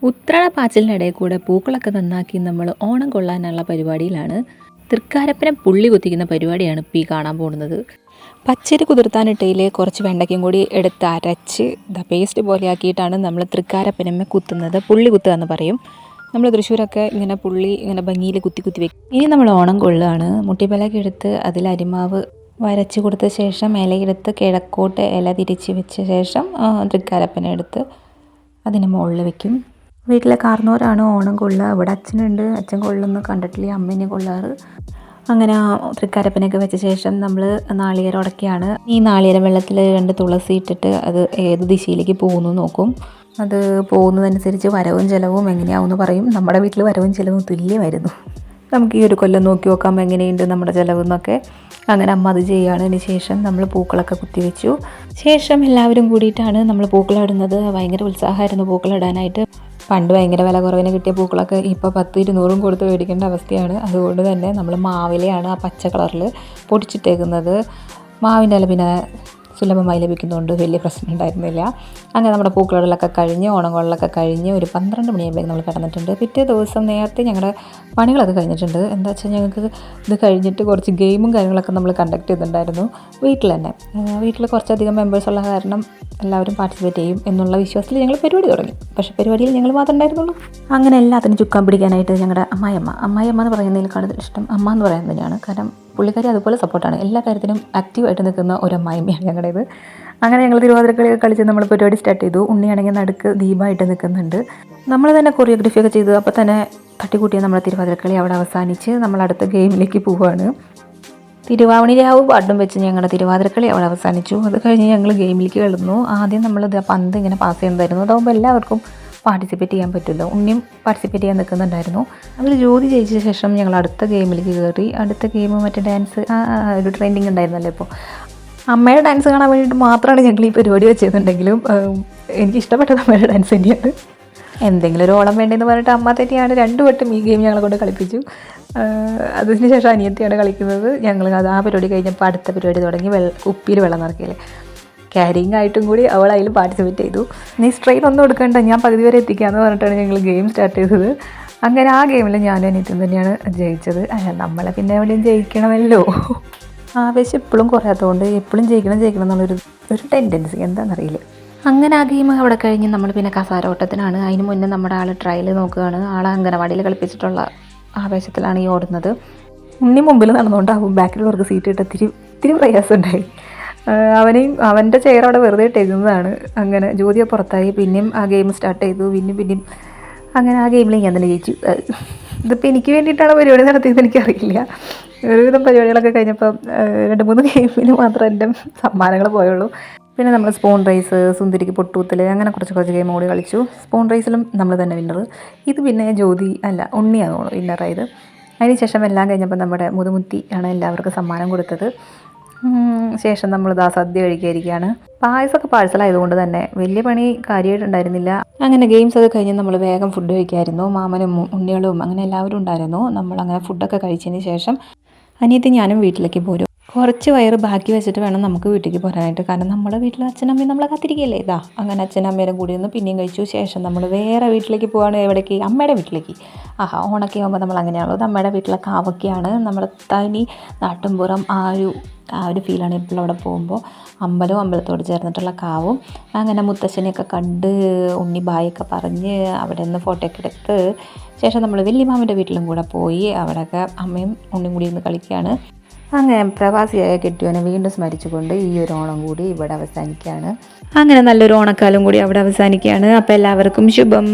ഉത്രാട പാച്ചിലിനിടയിൽ കൂടെ പൂക്കളൊക്കെ നന്നാക്കി നമ്മൾ ഓണം കൊള്ളാനുള്ള പരിപാടിയിലാണ്. തൃക്കാരപ്പനെ പുള്ളി കുത്തിക്കുന്ന പരിപാടിയാണ് ഇപ്പോൾ ഈ കാണാൻ പോകുന്നത്. പച്ചരി കുതിർത്താനിട്ടയിൽ കുറച്ച് വെണ്ടയ്ക്കും കൂടി എടുത്ത് അരച്ച് പേസ്റ്റ് പോലെ ആക്കിയിട്ടാണ് നമ്മൾ തൃക്കാരപ്പനമ്മ കുത്തുന്നത്. പുള്ളി കുത്തുക എന്ന് പറയും. നമ്മൾ തൃശ്ശൂരൊക്കെ ഇങ്ങനെ പുള്ളി ഇങ്ങനെ ഭംഗിയിൽ കുത്തി കുത്തി വെക്കും. ഇനി നമ്മൾ ഓണം കൊള്ളുകയാണ്. മുട്ടിപ്പലക എടുത്ത് അതിൽ അരിമാവ് വരച്ച് കൊടുത്ത ശേഷം ഇലയെടുത്ത് കിഴക്കോട്ട് ഇല തിരിച്ച് വെച്ച ശേഷം തൃക്കാരപ്പനെ എടുത്ത് അതിന് മുകളിൽ വെക്കും. വീട്ടിലെ കാർന്നോരാണ് ഓണം കൊള്ളുക. ഇവിടെ അച്ഛനുണ്ട്, അച്ഛൻ കൊള്ളുന്നു കണ്ടിട്ടില്ല, അമ്മേനെ കൊള്ളാറ്. അങ്ങനെ തൃക്കാരപ്പനൊക്കെ വെച്ച ശേഷം നമ്മൾ നാളികേരം ഉടക്കിയാണ്. ഈ നാളികേരം വെള്ളത്തിൽ 2 തുളസി ഇട്ടിട്ട് അത് ഏത് ദിശയിലേക്ക് പോകുന്നു നോക്കും. അത് പോകുന്നതനുസരിച്ച് വരവും ചിലവും എങ്ങനെയാവുമെന്ന് പറയും. നമ്മുടെ വീട്ടിൽ വരവും ചിലവും തുല്യമായിരുന്നു. നമുക്ക് ഈ ഒരു കൊല്ലം നോക്കി നോക്കാം എങ്ങനെയുണ്ട് നമ്മുടെ ചിലവെന്നൊക്കെ. അങ്ങനെ അമ്മ അത് ചെയ്യുകയാണ്. അതിന് ശേഷം നമ്മൾ പൂക്കളൊക്കെ കുത്തിവെച്ചു. ശേഷം എല്ലാവരും കൂടിയിട്ടാണ് നമ്മൾ പൂക്കളം ഇടുന്നത്. ഭയങ്കര ഉത്സാഹമായിരുന്നു പൂക്കളം ഇടാനായിട്ട്. പണ്ട് ഭയങ്കര വില കുറവിന് കിട്ടിയ പൂക്കളൊക്കെ ഇപ്പോൾ 10-200 കൊടുത്ത് മേടിക്കേണ്ട അവസ്ഥയാണ്. അതുകൊണ്ട് തന്നെ നമ്മൾ മാവിലയാണ് ആ പച്ച കളറിൽ പൊടിച്ചിട്ടേക്കുന്നത്. മാവിൻ്റെ ഇല പിന്നെ സുലഭമായി ലഭിക്കുന്നതുകൊണ്ട് വലിയ പ്രശ്നം ഉണ്ടായിരുന്നില്ല. അങ്ങനെ നമ്മുടെ പൂക്കളിടലൊക്കെ കഴിഞ്ഞ് ഓണങ്ങളിലൊക്കെ കഴിഞ്ഞ് ഒരു 12 മണിയാകുമ്പോഴേക്കും നമ്മൾ കിടന്നിട്ടുണ്ട്. പിറ്റേ ദിവസം നേരത്തെ ഞങ്ങളുടെ പണികളൊക്കെ കഴിഞ്ഞിട്ടുണ്ട്. എന്താ വെച്ചാൽ ഞങ്ങൾക്ക് ഇത് കഴിഞ്ഞിട്ട് കുറച്ച് ഗെയിമും കാര്യങ്ങളൊക്കെ നമ്മൾ കണ്ടക്ട് ചെയ്തിട്ടുണ്ടായിരുന്നു വീട്ടിൽ തന്നെ. വീട്ടിൽ കുറച്ചധികം മെമ്പേഴ്സ് ഉള്ള കാരണം എല്ലാവരും പാർട്ടിസിപ്പേറ്റ് ചെയ്യും എന്നുള്ള വിശ്വാസത്തിൽ ഞങ്ങൾ പരിപാടി തുടങ്ങി. പക്ഷേ പരിപാടിയിൽ ഞങ്ങൾ മാത്രമേ ഉണ്ടായിരുന്നുള്ളൂ. അങ്ങനെ എല്ലാത്തിനും ചുക്കാൻ പിടിക്കാനായിട്ട് ഞങ്ങളുടെ അമ്മായിയമ്മ എന്ന് പറയുന്നതിൽ ഇഷ്ടം അമ്മ എന്ന് പറയുന്നത് തന്നെയാണ്. കാരണം പുള്ളിക്കാരി അതുപോലെ സപ്പോർട്ടാണ്. എല്ലാ കാര്യത്തിനും ആക്റ്റീവായിട്ട് നിൽക്കുന്ന ഒരു അമ്മായിയമ്മയാണ് ഞങ്ങളുടേത്. അങ്ങനെ ഞങ്ങൾ തിരുവാതിരക്കളിയൊക്കെ കളിച്ച് നമ്മൾ പരിപാടി സ്റ്റാർട്ട് ചെയ്തു. ഉണ്ണിയാണെങ്കിൽ നടുക്ക് ദീപമായിട്ട് നിൽക്കുന്നുണ്ട്. നമ്മൾ തന്നെ കൊറിയോഗ്രഫിയൊക്കെ ചെയ്തു. അപ്പോൾ തന്നെ തട്ടിക്കൂട്ടിയ നമ്മുടെ തിരുവാതിരക്കളി അവിടെ അവസാനിച്ച് നമ്മൾ അടുത്ത ഗെയിമിലേക്ക് പോവുകയാണ്. തിരുവാവണിരാവ് പാട്ടും വെച്ച് ഞങ്ങളുടെ തിരുവാതിരക്കളി അവിടെ അവസാനിച്ചു. അത് കഴിഞ്ഞ് ഞങ്ങൾ ഗെയിമിലേക്ക് കിടന്നു. ആദ്യം നമ്മൾ പന്ത് ഇങ്ങനെ പാസ് ചെയ്യുന്നതായിരുന്നു. അതാകുമ്പോൾ എല്ലാവർക്കും പാർട്ടിസിപ്പേറ്റ് ചെയ്യാൻ പറ്റുമല്ലോ. ഉണ്ണിയും പാർട്ടിസിപ്പേറ്റ് ചെയ്യാൻ നിൽക്കുന്നുണ്ടായിരുന്നു. അതിൽ ജ്യോതി ജയിച്ച ശേഷം ഞങ്ങൾ അടുത്ത ഗെയിമിലേക്ക് കയറി. അടുത്ത ഗെയിം മറ്റേ ഡാൻസ് ഒരു ട്രെൻഡിങ് ഉണ്ടായിരുന്നല്ലോ. ഇപ്പോൾ അമ്മയുടെ ഡാൻസ് കാണാൻ വേണ്ടിയിട്ട് മാത്രമാണ് ഞങ്ങൾ ഈ പരിപാടി വെച്ചിരുന്നുണ്ടെങ്കിലും എനിക്കിഷ്ടപ്പെട്ടത് അമ്മയുടെ ഡാൻസ് തന്നെയാണ്. എന്തെങ്കിലും ഒരു ഓളം വേണ്ടതെന്ന് പറഞ്ഞിട്ട് അമ്മ തന്നെയാണ് 2 വട്ടം ഈ ഗെയിം ഞങ്ങളെ കൊണ്ട് കളിപ്പിച്ചു. അതിന് ശേഷം അനിയത്തിയാണ് കളിക്കുന്നത്. ഞങ്ങൾ ആ പരിപാടി കഴിഞ്ഞപ്പോൾ അടുത്ത പരിപാടി തുടങ്ങി. കുപ്പിയിൽ വെള്ളം നിറക്കില്ലേ, ക്യാരിങ് ആയിട്ടും കൂടി അവൾ അതിൽ പാർട്ടിസിപ്പേറ്റ് ചെയ്തു. നീ സ്ട്രെയിൻ ഒന്നും എടുക്കണ്ട, ഞാൻ പകുതി വരെ എത്തിക്കാമെന്ന് പറഞ്ഞിട്ടാണ് ഞങ്ങൾ ഗെയിം സ്റ്റാർട്ട് ചെയ്തത്. അങ്ങനെ ആ ഗെയിമിൽ ഞാനും അനിയത്തിയും തന്നെയാണ് ജയിച്ചത്. നമ്മളെ പിന്നെ എവിടെയും ജയിക്കണമല്ലോ. ആവേശം എപ്പോഴും കുറയാത്തതുകൊണ്ട് എപ്പോഴും ജയിക്കണം എന്നുള്ളൊരു ടെൻഡൻസി എന്താണെന്നറിയില്ല. അങ്ങനെ ആ ഗെയിം അവിടെ കഴിഞ്ഞ് നമ്മൾ പിന്നെ കസാര ഓട്ടത്തിനാണ്. അതിന് മുന്നേ നമ്മുടെ ആൾ ട്രയൽ നോക്കുകയാണ്. ആളെ അംഗനവാടിയിൽ കളിപ്പിച്ചിട്ടുള്ള ആവേശത്തിലാണ് ഈ ഓടുന്നത്. ഉണ്ണി മുമ്പിൽ നടന്നുകൊണ്ടാവും ബാക്കിലുള്ളവർക്ക് സീറ്റ് ഇട്ട് ഇത്തിരി പ്രയാസമുണ്ടായി. അവൻ്റെ ചെയർ അവിടെ വെറുതെ ഇട്ടേക്കുന്നതാണ്. അങ്ങനെ ജ്യോതിയെ പുറത്തായി. പിന്നെയും ആ ഗെയിം സ്റ്റാർട്ട് ചെയ്തു. പിന്നെയും അങ്ങനെ ആ ഗെയിമിൽ ഞാൻ തന്നെ ജയിച്ചു. ഇതിപ്പോൾ എനിക്ക് വേണ്ടിയിട്ടാണ് പരിപാടി നടത്തിയത് എനിക്കറിയില്ല. ഒരുവിധം പരിപാടികളൊക്കെ കഴിഞ്ഞപ്പോൾ 2-3 ഗെയിമിന് മാത്രം എൻ്റെ സമ്മാനങ്ങൾ പോയുള്ളൂ. പിന്നെ നമ്മൾ സ്പൂൺ റേസ്, സുന്ദരിക്ക് പൊട്ടൂത്തൽ, അങ്ങനെ കുറച്ച് ഗെയിം കൂടി കളിച്ചു. സ്പൂൺ റേസിലും നമ്മൾ തന്നെ വിന്നർ. ഇത് പിന്നെ ഉണ്ണിയാണ് വിന്നറായത്. അതിന് ശേഷം എല്ലാം കഴിഞ്ഞപ്പോൾ നമ്മുടെ മുതുമുത്തി ആണ് എല്ലാവർക്കും സമ്മാനം കൊടുത്തത്. ശേഷം നമ്മൾ സദ്യ കഴിക്കാതിരിക്കുകയാണ്. പായസമൊക്കെ പാഴ്സലായതുകൊണ്ട് തന്നെ വലിയ പണി കാര്യമായിട്ടുണ്ടായിരുന്നില്ല. അങ്ങനെ ഗെയിംസ് ഒക്കെ കഴിഞ്ഞ് നമ്മൾ വേഗം ഫുഡ് കഴിക്കായിരുന്നു. മാമനും ഉണ്ണികളും അങ്ങനെ എല്ലാവരും ഉണ്ടായിരുന്നു. നമ്മളങ്ങനെ ഫുഡൊക്കെ കഴിച്ചതിന് ശേഷം അനിയത്തി ഞാനും വീട്ടിലേക്ക് പോരും. കുറച്ച് വയറ് ബാക്കി വെച്ചിട്ട് വേണം നമുക്ക് വീട്ടിലേക്ക് പോരാനായിട്ട്. കാരണം നമ്മുടെ വീട്ടിൽ അച്ഛനമ്മയും നമ്മളെ കാത്തിരിക്കുകയല്ലേ. അങ്ങനെ അച്ഛനമ്മേരും കൂടി ഒന്ന് പിന്നെയും കഴിച്ചു. ശേഷം നമ്മൾ വേറെ വീട്ടിലേക്ക് പോവാണ്. എവിടേക്ക്? അമ്മയുടെ വീട്ടിലേക്ക്. ഓണൊക്കെ ആകുമ്പോൾ നമ്മൾ അങ്ങനെയാണല്ലോ. അമ്മയുടെ വീട്ടിലെ കാവൊക്കെയാണ് നമ്മുടെ തനി നാട്ടിൻപുറം. ആ ഒരു ഫീലാണ് എപ്പോഴും അവിടെ പോകുമ്പോൾ. അമ്പലത്തോട് ചേർന്നിട്ടുള്ള കാവും. അങ്ങനെ മുത്തശ്ശനെയൊക്കെ കണ്ട് ഉണ്ണി ബായൊക്കെ പറഞ്ഞ് അവിടെ നിന്ന് ഫോട്ടോയൊക്കെ എടുത്ത് ശേഷം നമ്മൾ വല്യമാമൻ്റെ വീട്ടിലും കൂടെ പോയി. അവിടെയൊക്കെ അമ്മയും ഉണ്ണിയും കൂടി ഇന്ന് കളിക്കുകയാണ്. അങ്ങനെ പ്രവാസിയായ കെട്ടിയവനെ വീണ്ടും സ്മരിച്ചുകൊണ്ട് ഈ ഒരു ഓണം കൂടി ഇവിടെ അവസാനിക്കുകയാണ്. അങ്ങനെ നല്ലൊരു ഓണക്കാലം കൂടി അവിടെ അവസാനിക്കുകയാണ്. അപ്പോൾ എല്ലാവർക്കും ശുഭം.